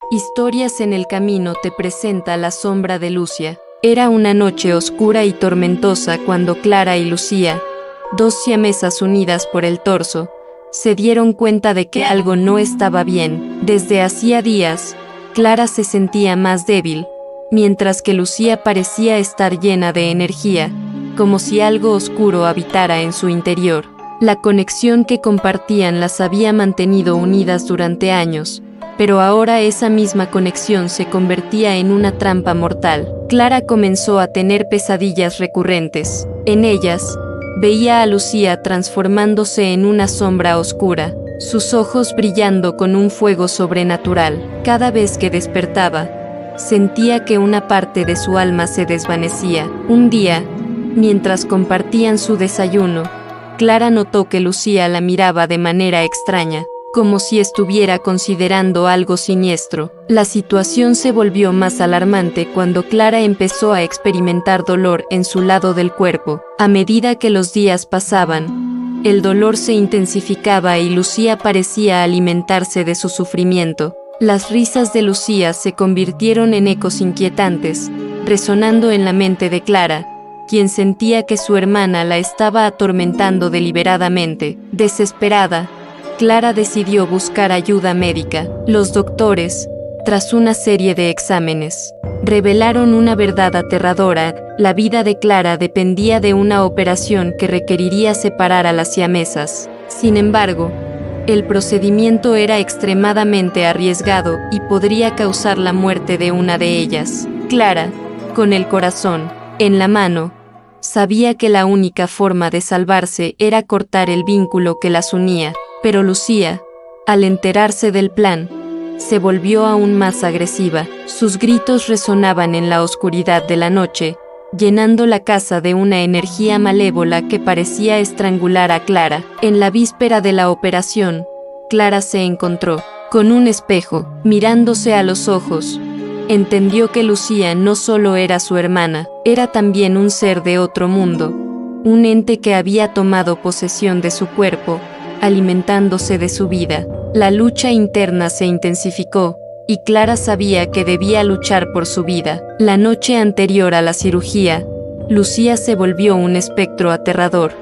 Historias en el camino te presenta La sombra de Lucia. Era una noche oscura y tormentosa cuando Clara y Lucía, dos siamesas unidas por el torso, se dieron cuenta de que algo no estaba bien. Desde hacía días, Clara se sentía más débil, mientras que Lucía parecía estar llena de energía, como si algo oscuro habitara en su interior. La conexión que compartían las había mantenido unidas durante años, pero ahora esa misma conexión se convertía en una trampa mortal. Clara comenzó a tener pesadillas recurrentes. En ellas, veía a Lucía transformándose en una sombra oscura, sus ojos brillando con un fuego sobrenatural. Cada vez que despertaba, sentía que una parte de su alma se desvanecía. Un día, mientras compartían su desayuno, Clara notó que Lucía la miraba de manera extraña, como si estuviera considerando algo siniestro. La situación se volvió más alarmante cuando Clara empezó a experimentar dolor en su lado del cuerpo. A medida que los días pasaban, el dolor se intensificaba y Lucía parecía alimentarse de su sufrimiento. Las risas de Lucía se convirtieron en ecos inquietantes, resonando en la mente de Clara, quien sentía que su hermana la estaba atormentando deliberadamente. Desesperada, Clara decidió buscar ayuda médica. Los doctores, tras una serie de exámenes, revelaron una verdad aterradora: la vida de Clara dependía de una operación que requeriría separar a las siamesas. Sin embargo, el procedimiento era extremadamente arriesgado y podría causar la muerte de una de ellas. Clara, con el corazón en la mano, sabía que la única forma de salvarse era cortar el vínculo que las unía. Pero Lucía, al enterarse del plan, se volvió aún más agresiva. Sus gritos resonaban en la oscuridad de la noche, llenando la casa de una energía malévola que parecía estrangular a Clara. En la víspera de la operación, Clara se encontró con un espejo. Mirándose a los ojos, entendió que Lucía no solo era su hermana, era también un ser de otro mundo, un ente que había tomado posesión de su cuerpo, alimentándose de su vida. La lucha interna se intensificó, y Clara sabía que debía luchar por su vida. La noche anterior a la cirugía, Lucía se volvió un espectro aterrador.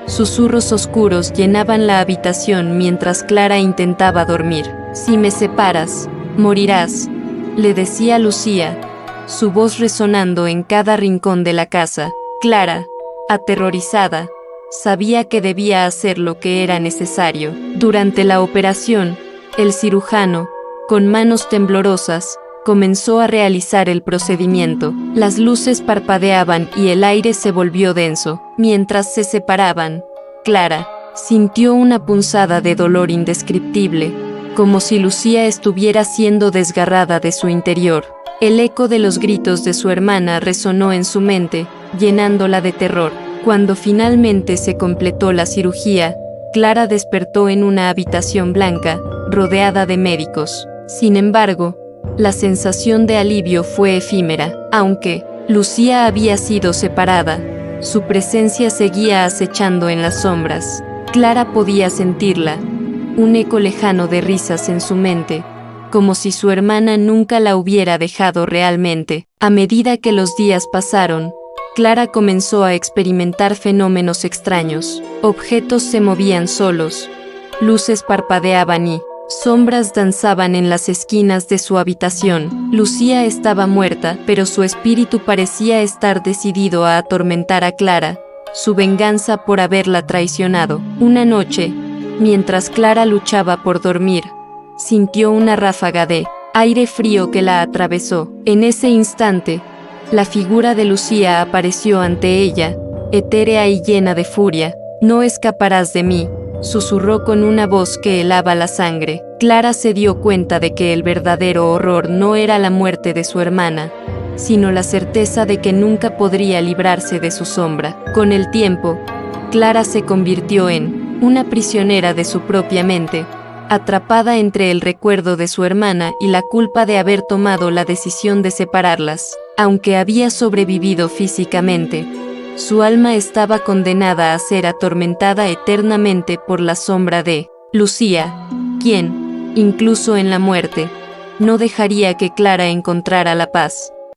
Susurros oscuros llenaban la habitación mientras Clara intentaba dormir. «Si me separas, morirás», le decía Lucía, su voz resonando en cada rincón de la casa. Clara, aterrorizada, sabía que debía hacer lo que era necesario. Durante la operación, el cirujano, con manos temblorosas, comenzó a realizar el procedimiento. Las luces parpadeaban y el aire se volvió denso. Mientras se separaban, Clara sintió una punzada de dolor indescriptible, como si Lucía estuviera siendo desgarrada de su interior. El eco de los gritos de su hermana resonó en su mente, llenándola de terror. Cuando finalmente se completó la cirugía, Clara despertó en una habitación blanca, rodeada de médicos. Sin embargo, la sensación de alivio fue efímera. Aunque Lucía había sido separada, su presencia seguía acechando en las sombras. Clara podía sentirla, un eco lejano de risas en su mente, como si su hermana nunca la hubiera dejado realmente. A medida que los días pasaron, Clara comenzó a experimentar fenómenos extraños. Objetos se movían solos, luces parpadeaban y sombras danzaban en las esquinas de su habitación. Lucía estaba muerta, pero su espíritu parecía estar decidido a atormentar a Clara, su venganza por haberla traicionado. Una noche, mientras Clara luchaba por dormir, sintió una ráfaga de aire frío que la atravesó. En ese instante, la figura de Lucía apareció ante ella, etérea y llena de furia. «No escaparás de mí», susurró con una voz que helaba la sangre. Clara se dio cuenta de que el verdadero horror no era la muerte de su hermana, sino la certeza de que nunca podría librarse de su sombra. Con el tiempo, Clara se convirtió en una prisionera de su propia mente, atrapada entre el recuerdo de su hermana y la culpa de haber tomado la decisión de separarlas. Aunque había sobrevivido físicamente, su alma estaba condenada a ser atormentada eternamente por la sombra de Lucía, quien, incluso en la muerte, no dejaría que Clara encontrara la paz.